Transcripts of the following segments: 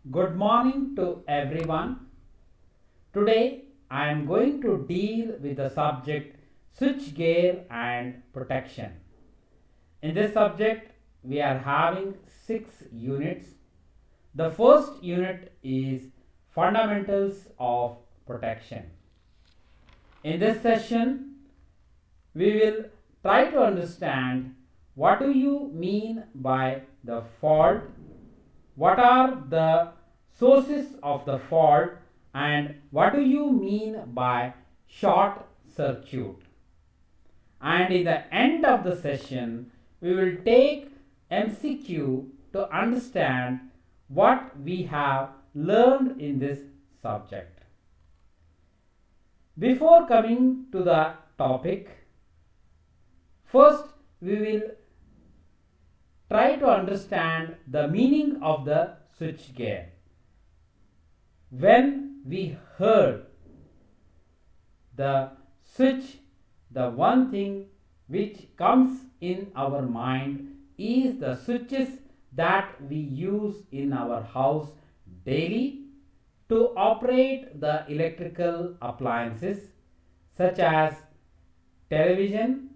Good morning to everyone. Today I am going to deal with the subject switchgear and protection. In this subject, we are having 6 units. The first unit is fundamentals of protection. In this session, we will try to understand what do you mean by the fault, what are the sources of the fault, and what do you mean by short circuit. And in the end of the session, we will take MCQ to understand what we have learned in this subject. Before coming to the topic, first we will try to understand the meaning of the switchgear. When we heard the switch, the one thing which comes in our mind is the switches that we use in our house daily to operate the electrical appliances such as television,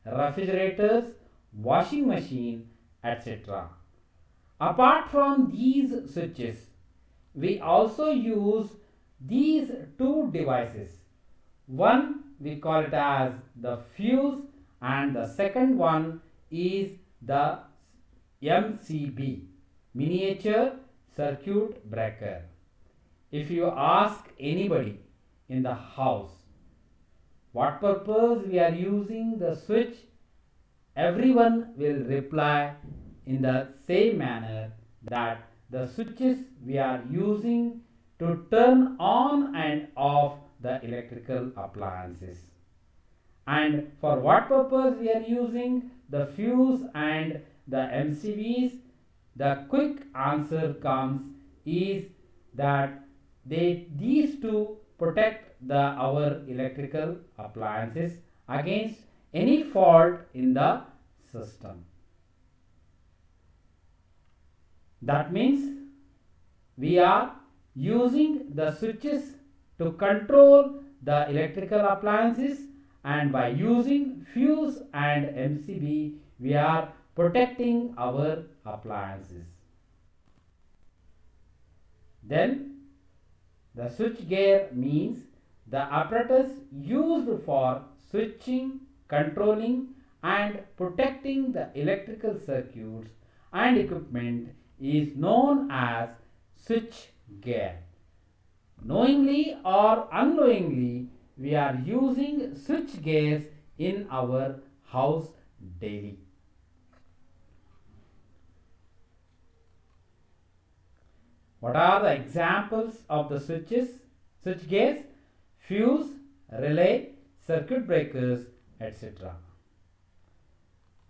refrigerators, washing machine, etc. Apart from these switches, we also use these two devices. One we call it as the fuse, and the second one is the MCB, miniature circuit breaker. If you ask anybody in the house what purpose we are using the switch, everyone will reply in the same manner that the switches we are using to turn on and off the electrical appliances. And for what purpose we are using the fuse and the MCBs, the quick answer comes is that these two protect our electrical appliances against any fault in the system. That means we are using the switches to control the electrical appliances, and by using fuse and MCB we are protecting our appliances. Then the switch gear means the apparatus used for switching, controlling and protecting the electrical circuits and equipment is known as switch gear. Knowingly or unknowingly, we are using switch gears in our house daily. What are the examples of the switches? Switch gears, fuse, relay, circuit breakers, etc.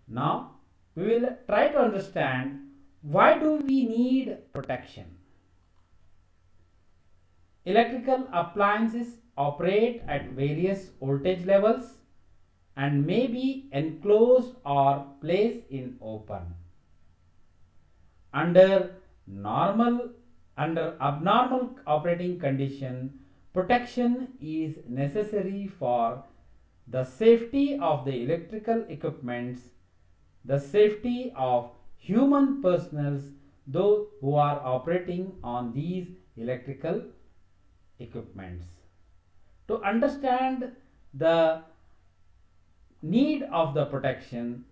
Now we will try to understand why do we need protection. Electrical appliances operate at various voltage levels and may be enclosed or placed in open. Under normal Under abnormal operating condition, protection is necessary for the safety of the electrical equipments, the safety of human personnel, those who are operating on these electrical equipments. To understand the need of the protection,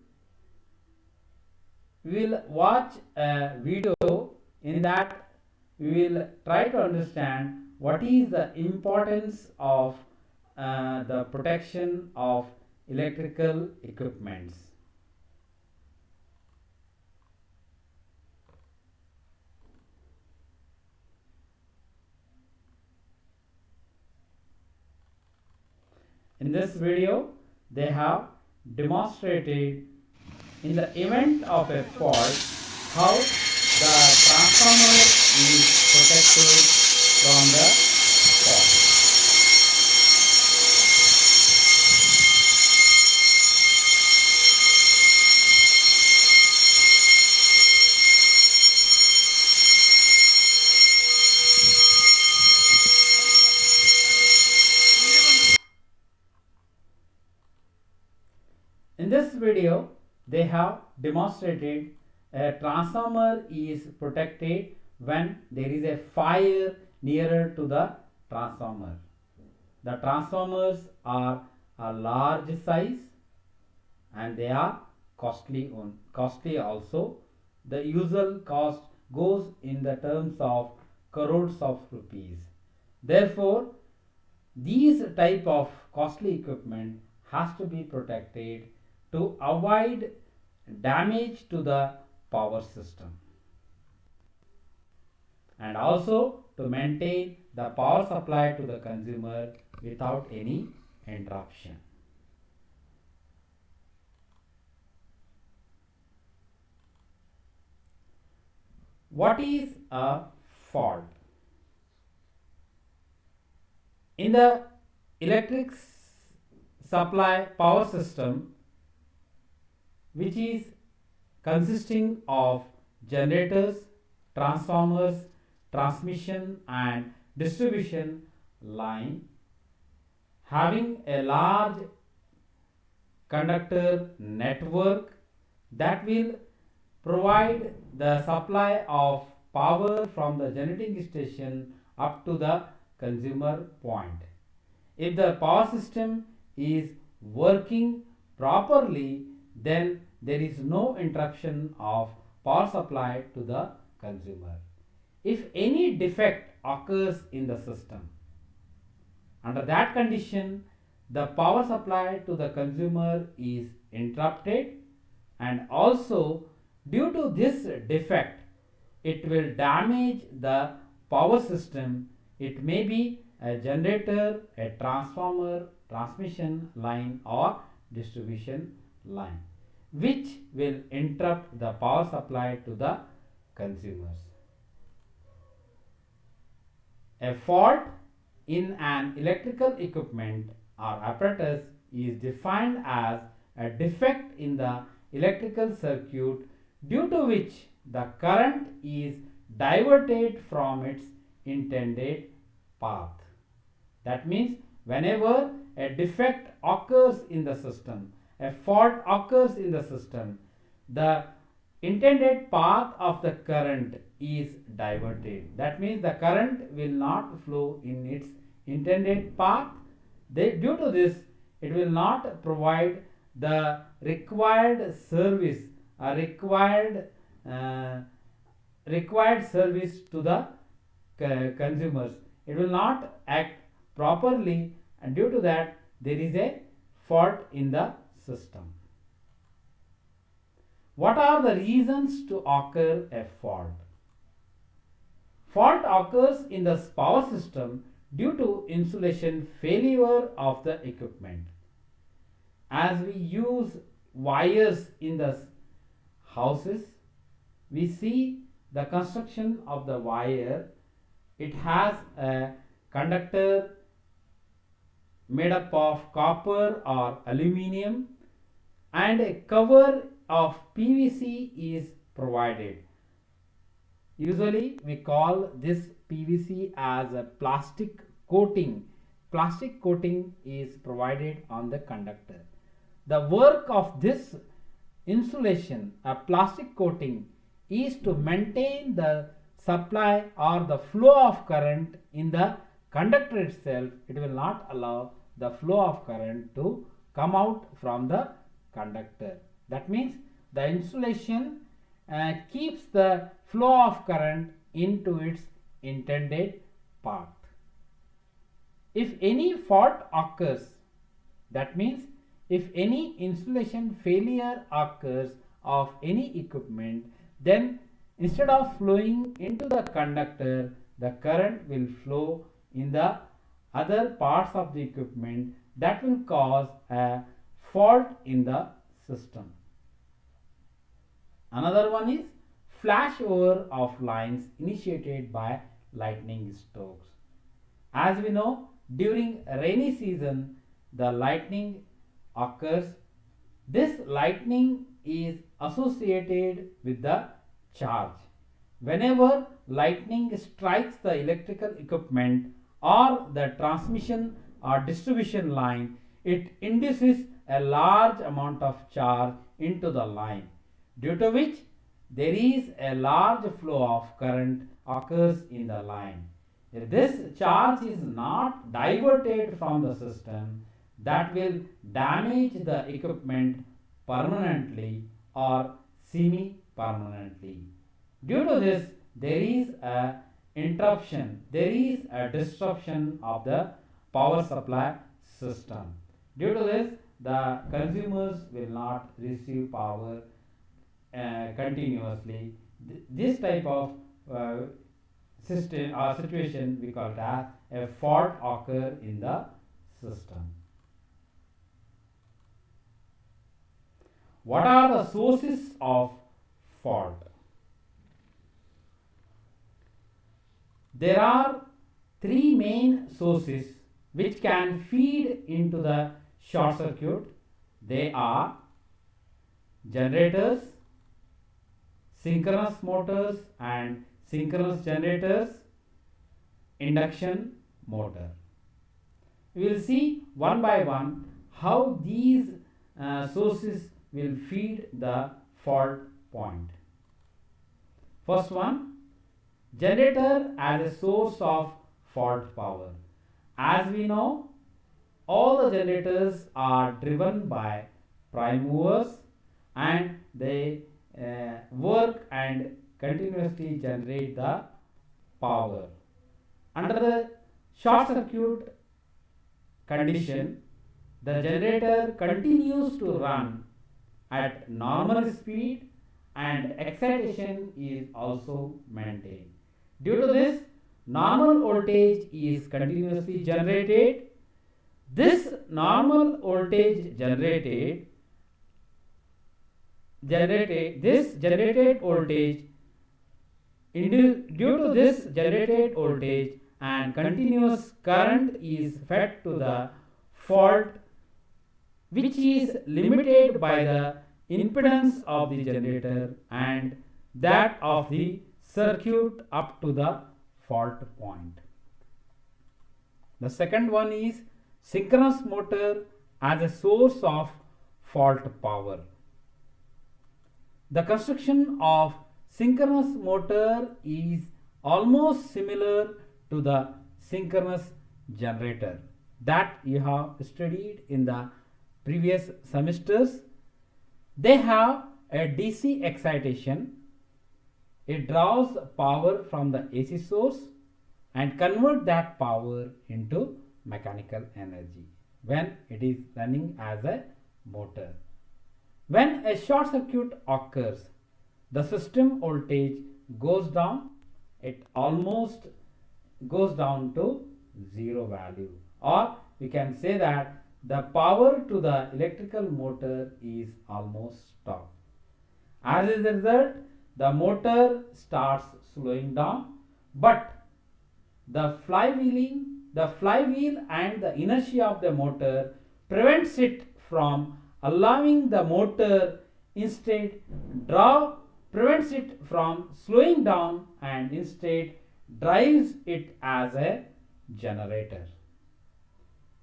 we will watch a video. In that we will try to understand what is the importance of the protection of electrical equipments. In this video, they have demonstrated in the event of a fault how the transformer is protected from the fault. this video, they have demonstrated a transformer is protected when there is a fire nearer to the transformer. The transformers are a large size and they are costly also. The usual cost goes in the terms of crores of rupees. Therefore, these type of costly equipment has to be protected to avoid damage to the power system and also to maintain the power supply to the consumer without any interruption. What is a fault? In the electric supply power system, which is consisting of generators, transformers, transmission and distribution line, having a large conductor network that will provide the supply of power from the generating station up to the consumer point. If the power system is working properly, then there is no interruption of power supply to the consumer. If any defect occurs in the system, under that condition, the power supply to the consumer is interrupted, and also due to this defect, it will damage the power system. It may be a generator, a transformer, transmission line or distribution line, which will interrupt the power supply to the consumers. A fault in an electrical equipment or apparatus is defined as a defect in the electrical circuit due to which the current is diverted from its intended path. That means whenever a defect occurs in the system, a fault occurs in the system, the intended path of the current is diverted. That means the current will not flow in its intended path. Due to this, it will not provide the required service or required service to the consumers. It will not act properly, and due to that there is a fault in the system. What are the reasons to occur a fault? Fault occurs in the power system due to insulation failure of the equipment. As we use wires in the houses, we see the construction of the wire. It has a conductor made up of copper or aluminium, and a cover of PVC is provided. Usually we call this PVC as a plastic coating. Plastic coating is provided on the conductor. The work of this insulation, a plastic coating, is to maintain the supply or the flow of current in the conductor itself. It will not allow the flow of current to come out from the conductor. That means the insulation keeps the flow of current into its intended path. If any fault occurs, that means if any insulation failure occurs of any equipment, then instead of flowing into the conductor, the current will flow in the other parts of the equipment. That will cause a fault in the system. Another one is flashover of lines initiated by lightning strokes. As we know, during rainy season, the lightning occurs. This lightning is associated with the charge. Whenever lightning strikes the electrical equipment or the transmission or distribution line, it induces a large amount of charge into the line, due to which there is a large flow of current occurs in the line. If this charge is not diverted from the system, that will damage the equipment permanently or semi-permanently. Due to this, there is a interruption, there is a disruption of the power supply system. Due to this, the consumers will not receive power continuously. This type of system or situation we call it as a fault occur in the system. What are the sources of fault? There are three main sources which can feed into the short circuit. They are generators, synchronous motors and synchronous generators, induction motor. We will see one by one how these sources will feed the fault point. First one, generator as a source of fault power. As we know, all the generators are driven by prime movers and they work and continuously generate the power. Under the short circuit condition, the generator continues to run at normal speed and excitation is also maintained. Due to this, normal voltage is continuously generated. This normal voltage generated this generated voltage due to this generated voltage and continuous current is fed to the fault, which is limited by the impedance of the generator and that of the circuit up to the fault point. The second one is synchronous motor as a source of fault power. The construction of synchronous motor is almost similar to the synchronous generator that you have studied in the previous semesters. They have a DC excitation. It draws power from the AC source and convert that power into mechanical energy when it is running as a motor. When a short circuit occurs, the system voltage goes down. It almost goes down to zero value, or we can say that the power to the electrical motor is almost stopped. As a result, the motor starts slowing down, but the flywheel and the inertia of the motor prevents it from allowing the motor, instead prevents it from slowing down and instead drives it as a generator.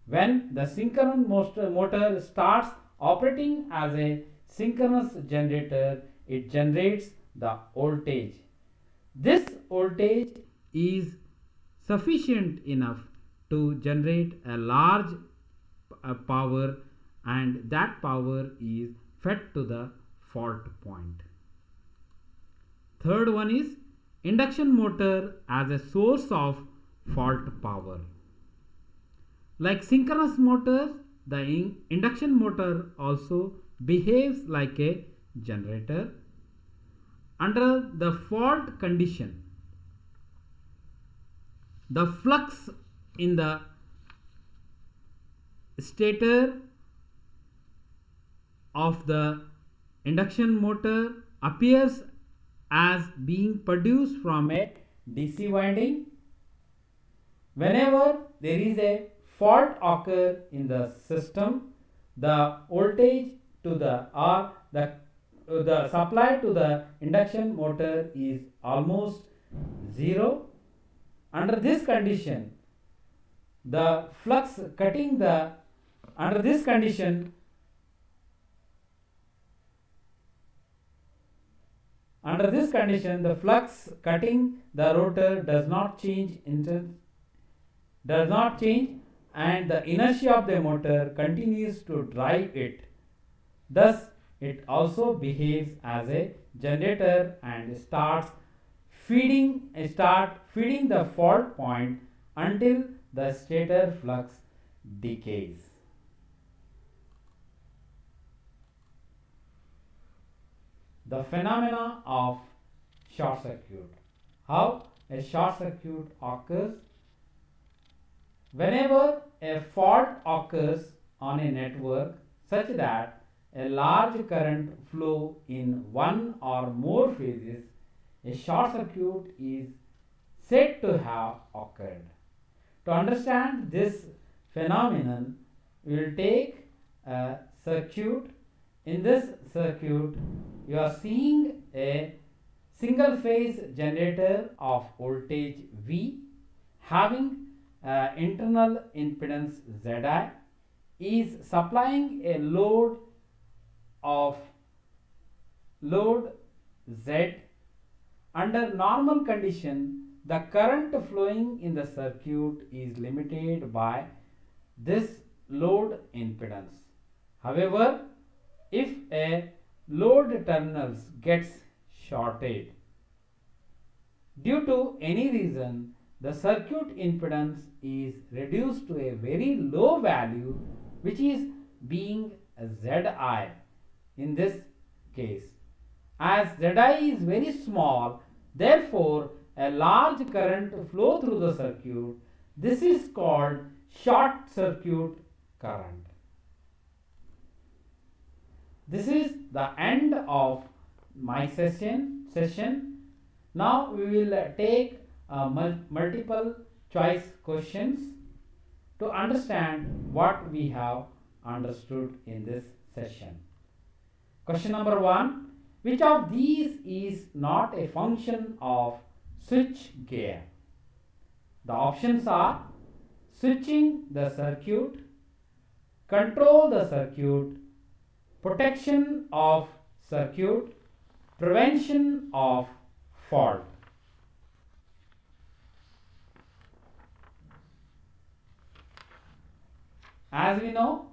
When the synchronous motor starts operating as a synchronous generator, it generates the voltage. This voltage is sufficient enough to generate a large power, and that power is fed to the fault point. Third one is induction motor as a source of fault power. Like synchronous motor, the induction motor also behaves like a generator. Under the fault condition, the flux in the stator of the induction motor appears as being produced from a DC winding. Whenever there is a fault occur in the system, the voltage to the supply to the induction motor is almost zero. Under this condition, the flux cutting the under this condition Under this condition, the flux cutting the rotor does not change, and the inertia of the motor continues to drive it. Thus, it also behaves as a generator and start feeding the fault point until the stator flux decays. The phenomena of short circuit. How a short circuit occurs? Whenever a fault occurs on a network such that a large current flow in one or more phases, a short circuit is said to have occurred. To understand this phenomenon, we will take a circuit. In this circuit, you are seeing a single phase generator of voltage V having internal impedance Zi is supplying a load Z. Under normal condition, the current flowing in the circuit is limited by this load impedance. However, if a load terminals gets shorted due to any reason, the circuit impedance is reduced to a very low value, which is being Zi in this case. As Zi is very small, therefore a large current flow through the circuit. This is called short circuit current. This is the end of my session. Now we will take multiple choice questions to understand what we have understood in this session. Question number 1. Which of these is not a function of switch gear? The options are switching the circuit, control the circuit, protection of circuit, prevention of fault. As we know,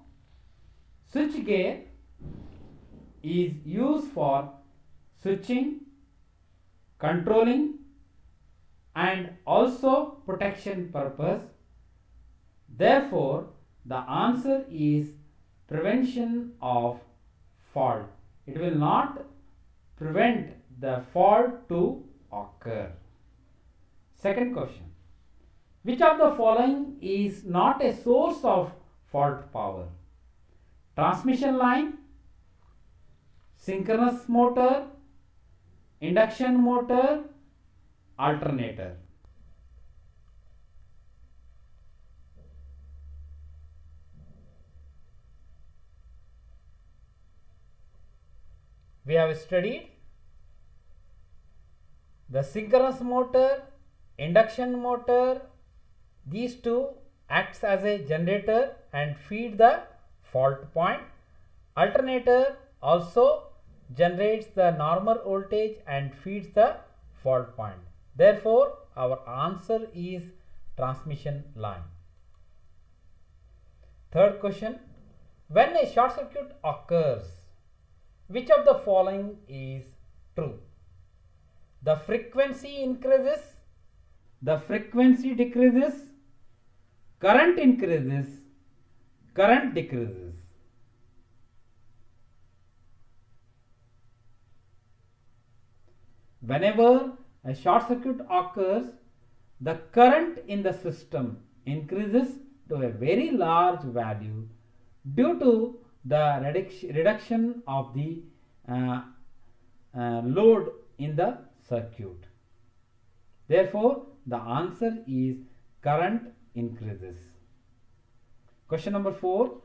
switch gear is used for switching, controlling, and also protection purpose. Therefore, the answer is prevention of fault. It will not prevent the fault to occur. Second question. Which of the following is not a source of fault power? Transmission line, synchronous motor, induction motor, alternator. We have studied the synchronous motor, induction motor. These two acts as a generator and feed the fault point. Alternator also generates the normal voltage and feeds the fault point. Therefore, our answer is transmission line. Third question. When a short circuit occurs, which of the following is true? The frequency increases, the frequency decreases, current increases, current decreases. Whenever a short circuit occurs, the current in the system increases to a very large value due to the reduction of the load in the circuit. Therefore, the answer is current increases. Question number 4.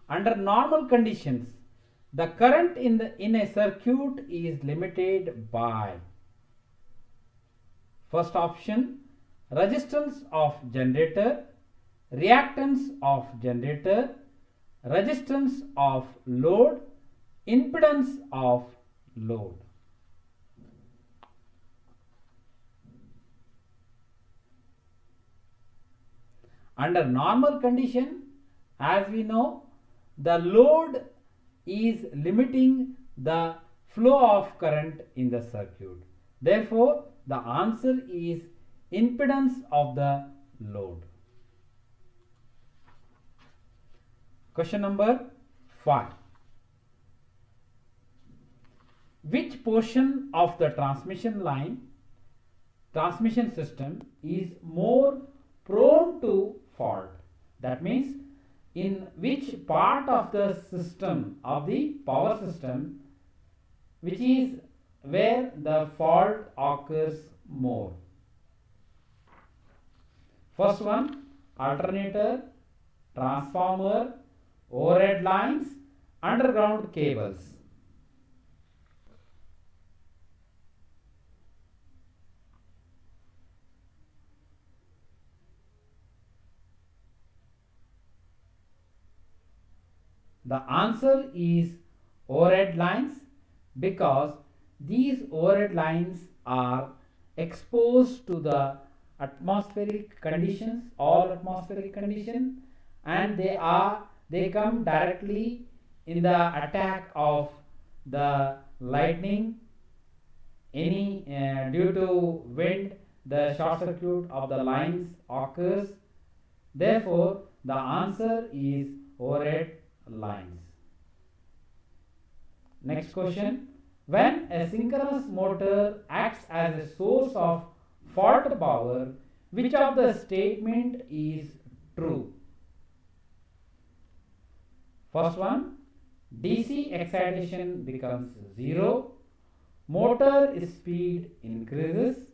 Under normal conditions, the current in a circuit is limited by. First option, resistance of generator, reactance of generator, resistance of load, impedance of load. Under normal condition, as we know, the load is limiting the flow of current in the circuit. Therefore, the answer is impedance of the load. Question number 5. Which portion of the transmission system is more prone to fault? That means, in which part of the system, of the power system, which is where the fault occurs more? First one, alternator, transformer, overhead lines, underground cables. The answer is overhead lines, because these overhead lines are exposed to the atmospheric conditions, all atmospheric conditions, and they come directly in the attack of the lightning, any due to wind, the short circuit of the lines occurs. Therefore, the answer is overhead lines. Next question. When a synchronous motor acts as a source of fault power, which of the statement is true? First one, DC excitation becomes 0, motor speed increases,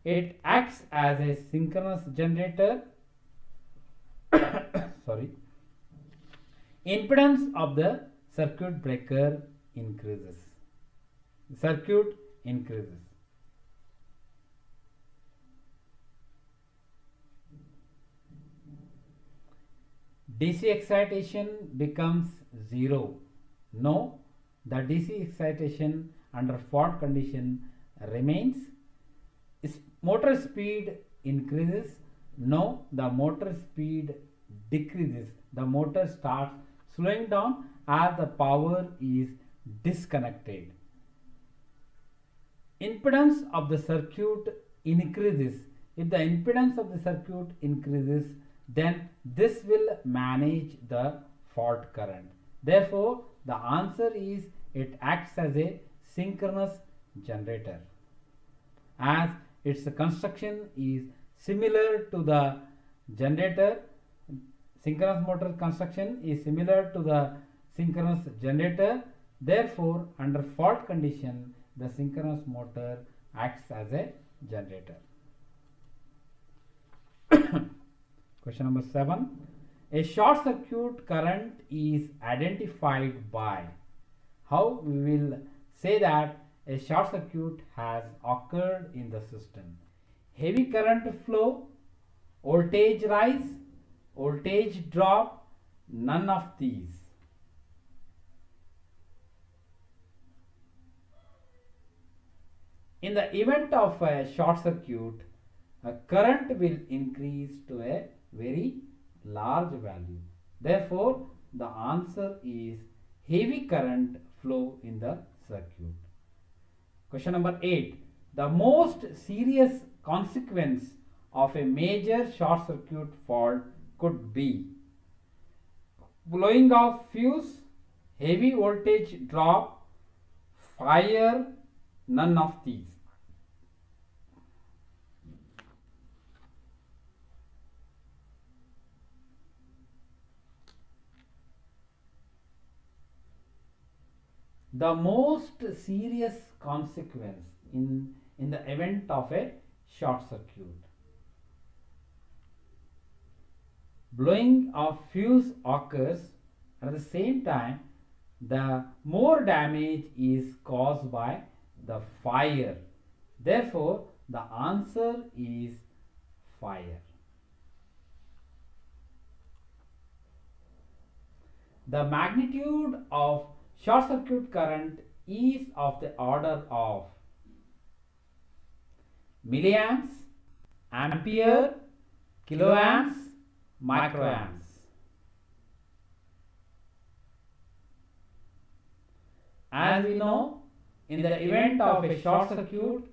it acts as a synchronous generator. Sorry. Impedance of the circuit breaker increases. Circuit increases. DC excitation becomes 0. No, the DC excitation under fault condition remains. Motor speed increases. No, the motor speed decreases. The motor starts slowing down as the power is disconnected. Impedance of the circuit increases. If the impedance of the circuit increases, then this will manage the fault current. Therefore, the answer is it acts as a synchronous generator, as its construction is similar to the generator. Synchronous motor construction is similar to the synchronous generator. Therefore, under fault condition, the synchronous motor acts as a generator. Question number 7. A short circuit current is identified by. How we will say that a short circuit has occurred in the system? Heavy current flow, voltage rise, voltage drop, none of these. In the event of a short circuit, a current will increase to a very large value. Therefore, the answer is heavy current flow in the circuit. Question number 8. The most serious consequence of a major short circuit fault could be blowing of fuse, heavy voltage drop, fire, none of these. The most serious consequence in the event of a short circuit. Blowing of fuse occurs, at the same time the more damage is caused by the fire. Therefore, the answer is fire. The magnitude of short circuit current is of the order of milliamps, ampere, kiloamps, microamps. As we know, in the event of a short circuit,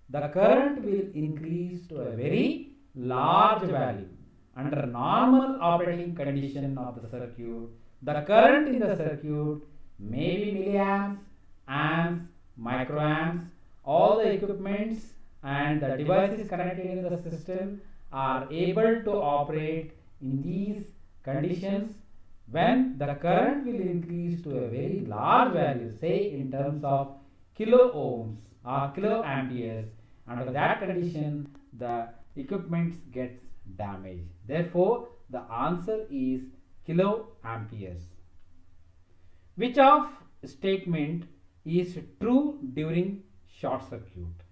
the current will increase to a very large value. Under normal operating condition of the circuit, the current in the circuit may be milliamps, amps, microamps. All the equipments and the devices connected in the system are able to operate in these conditions when the current will increase to a very large value, say in terms of kilo ohms or kilo amperes. Under that condition, the equipment gets damaged. Therefore, the answer is kilo amperes. Which of statement is true during short circuit?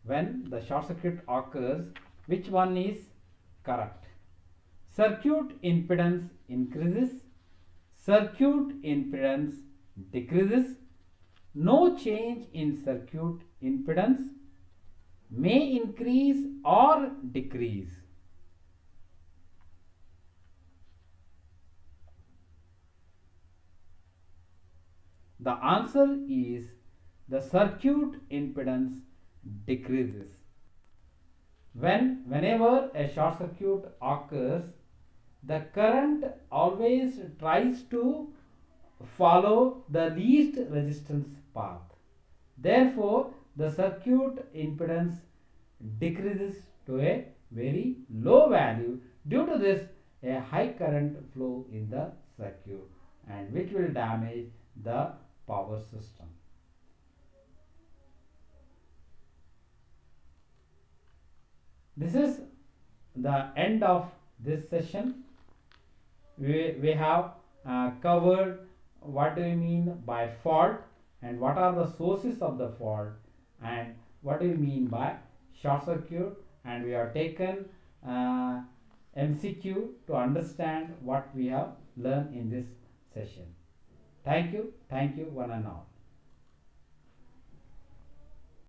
When the short circuit occurs, which one is correct? Circuit impedance increases, circuit impedance decreases, no change in circuit impedance, may increase or decrease. The answer is the circuit impedance decreases. Whenever a short circuit occurs, the current always tries to follow the least resistance path. Therefore, the circuit impedance decreases to a very low value. Due to this, a high current flow in the circuit, and which will damage the power system. This is the end of this session. We have covered what do you mean by fault, and what are the sources of the fault, and what do you mean by short circuit, and we have taken MCQ to understand what we have learned in this session. Thank you, one and all.